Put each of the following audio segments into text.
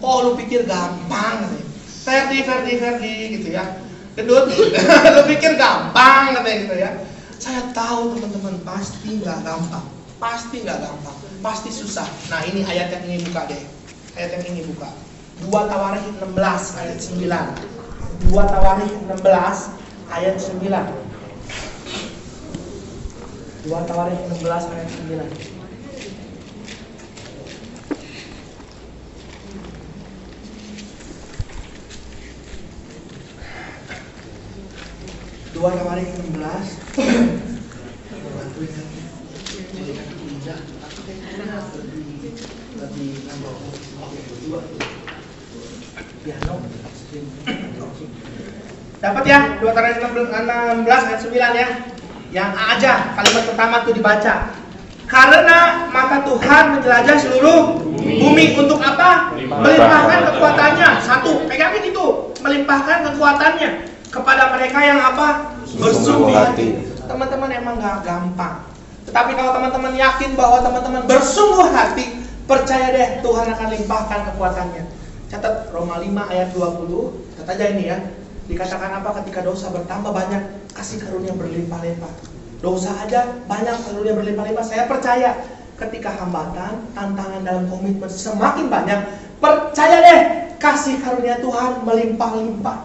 Oh lu pikir gampang katanya. Ferdi gitu ya. Gendut, lu pikir gampang katanya gitu ya. Saya tahu teman-teman pasti nggak gampang. Pasti susah. Nah ini ayat yang ini buka deh. Ayat yang ini buka 2 Tawarikh 16 ayat 9. 2 Tawarikh 16 ayat 9. 2 Tawarikh 16 ayat 9. 2 Tawarikh 16. Dapat ya? 2 Tawarikh 16 ayat 9 ya. Yang A aja, kalimat pertama tuh dibaca. Karena mata Tuhan menjelajah seluruh bumi untuk apa? Melimpahkan kekuatannya. Satu, pegangin itu, melimpahkan kekuatannya kepada mereka yang apa? Bersungguh hati. Teman-teman emang gak gampang. Tetapi kalau teman-teman yakin bahwa teman-teman bersungguh hati, percaya deh Tuhan akan limpahkan kekuatannya. Catat Roma 5 ayat 20. Catat aja ini ya. Dikatakan apa? Ketika dosa bertambah banyak, kasih karunia berlimpah-limpah. Dosa aja banyak, karunia berlimpah-limpah. Saya percaya ketika hambatan, tantangan dalam komitmen semakin banyak, percaya deh kasih karunia Tuhan melimpah-limpah.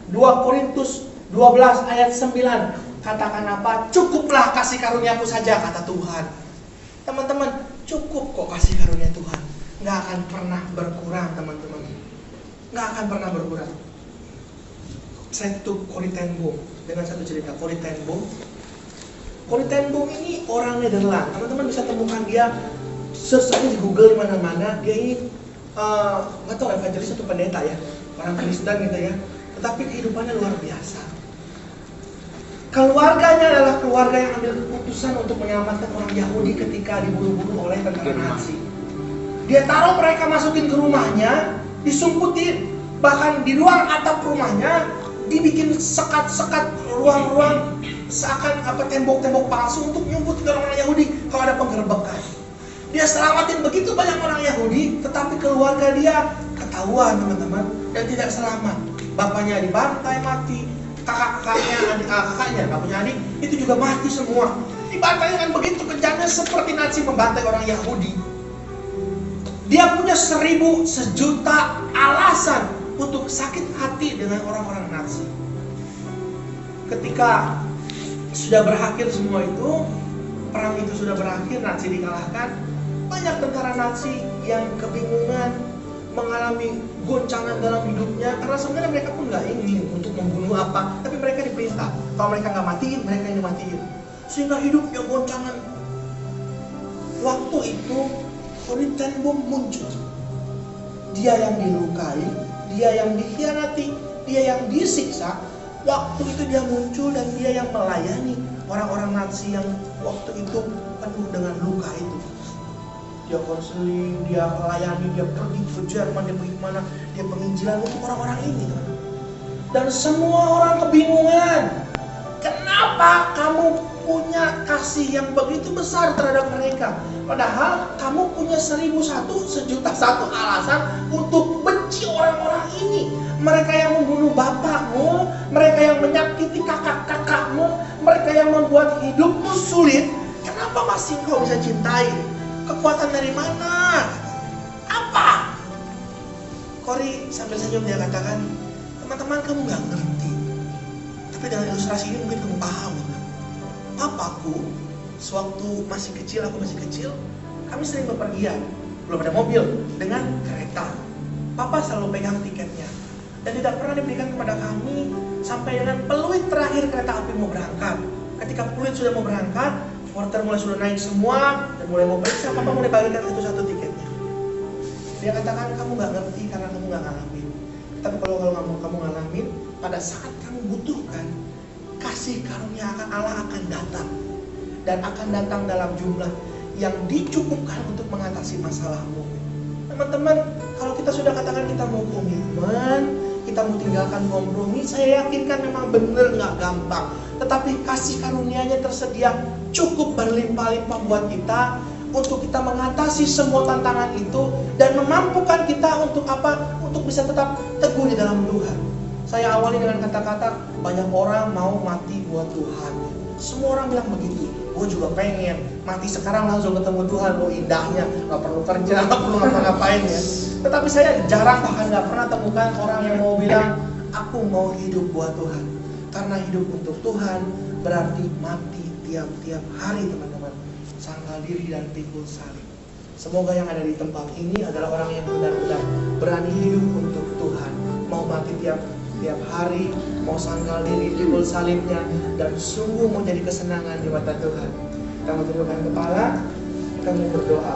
2 Korintus 12 ayat 9. Katakan apa? Cukuplah kasih karuniaku saja, kata Tuhan. Teman-teman, cukup kok kasih karunia Tuhan. Nggak akan pernah berkurang, teman-teman. Nggak akan pernah berkurang. Saya tutup Corrie ten Boom dengan satu cerita. Corrie ten Boom ini orang Nederland. Teman-teman bisa temukan dia, search aja di Google di mana-mana. Dia ini nggak tahu evangelis atau pendeta ya, orang Kristen gitu ya. Tetapi kehidupannya luar biasa. Keluarganya adalah keluarga yang ambil keputusan untuk menyelamatkan orang Yahudi ketika dibunuh-bunuh oleh tentara Nazi. Dia taruh mereka masukin ke rumahnya, disumputin, bahkan di ruang atap rumahnya dibikin sekat-sekat ruang-ruang seakan tembok-tembok palsu untuk nyumput ke orang Yahudi kalau ada penggerbekan. Dia selamatin begitu banyak orang Yahudi, tetapi keluarga dia ketahuan teman-teman dan tidak selamat. Bapaknya dibantai mati, kakaknya nggak punya adik itu juga mati semua. Dibantai dengan begitu kejamnya seperti Nazi membantai orang Yahudi. Dia punya 1.000 sejuta alasan untuk sakit hati dengan orang-orang Nazi. Ketika sudah berakhir semua itu, perang itu sudah berakhir, Nazi dikalahkan, banyak tentara Nazi yang kebingungan, mengalami goncangan dalam hidupnya, karena sebenarnya mereka pun nggak ingin untuk membunuh apa, tapi mereka diperintah, kalau mereka nggak matiin, mereka yang dimatiin, sehingga hidupnya goncangan. Waktu itu Corrie ten Boom muncul. Dia yang dilukai, dia yang dikhianati, dia yang disiksa. Waktu itu dia muncul dan dia yang melayani orang-orang Nazi yang waktu itu penuh dengan luka itu. Dia konseling, dia melayani, dia pergi ke Jerman, dia pergi kemana, dia penginjilan untuk orang-orang ini. Dan semua orang kebingungan. Kenapa kamu punya kasih yang begitu besar terhadap mereka? Padahal kamu punya 1.001 sejuta satu alasan untuk benci orang-orang ini. Mereka yang membunuh bapakmu, mereka yang menyakiti kakak-kakakmu, mereka yang membuat hidupmu sulit. Kenapa masih kau bisa cintai? Kekuatan dari mana? Apa? Corrie sambil senyum dia katakan, teman-teman kamu gak ngerti. Tapi dengan ilustrasi ini mungkin kamu paham. Papaku, sewaktu aku masih kecil, kami sering bepergian, belum ada mobil, dengan kereta. Papa selalu pegang tiketnya dan tidak pernah diberikan kepada kami sampai dengan peluit terakhir kereta api mau berangkat. Ketika peluit sudah mau berangkat, porter mulai sudah naik semua dan mulai mau periksa, Papa mulai bagikan satu-satu tiketnya. Dia katakan kamu gak ngerti karena kamu gak ngalamin. Tapi kalau kamu ngalamin, pada saat kamu butuhkan, kasih karunia Allah akan datang. Dan akan datang dalam jumlah yang dicukupkan untuk mengatasi masalahmu. Teman-teman, kalau kita sudah katakan kita mau komitmen, kita mau tinggalkan kompromi, saya yakinkan memang benar gak gampang. Tetapi kasih karunia-Nya tersedia cukup berlimpah-limpah buat kita untuk kita mengatasi semua tantangan itu dan memampukan kita untuk apa? Untuk bisa tetap teguh di dalam Tuhan. Saya awali dengan kata-kata banyak orang mau mati buat Tuhan. Semua orang bilang begitu. Gue juga pengen mati sekarang langsung ketemu Tuhan. Oh indahnya, gak perlu kerja, gak perlu ngapa-ngapain ya. Tetapi saya jarang bahkan gak pernah temukan orang yang mau bilang aku mau hidup buat Tuhan. Karena hidup untuk Tuhan berarti mati tiap-tiap hari teman-teman. Sangkal diri dan pikul salib. Semoga yang ada di tempat ini adalah orang yang benar-benar berani hidup untuk Tuhan. Mau mati tiap hari, mau sangkal diri, pikul salibnya, dan sungguh mau jadi kesenangan di mata Tuhan. Kita mau tundukkan kepala, kita mau berdoa.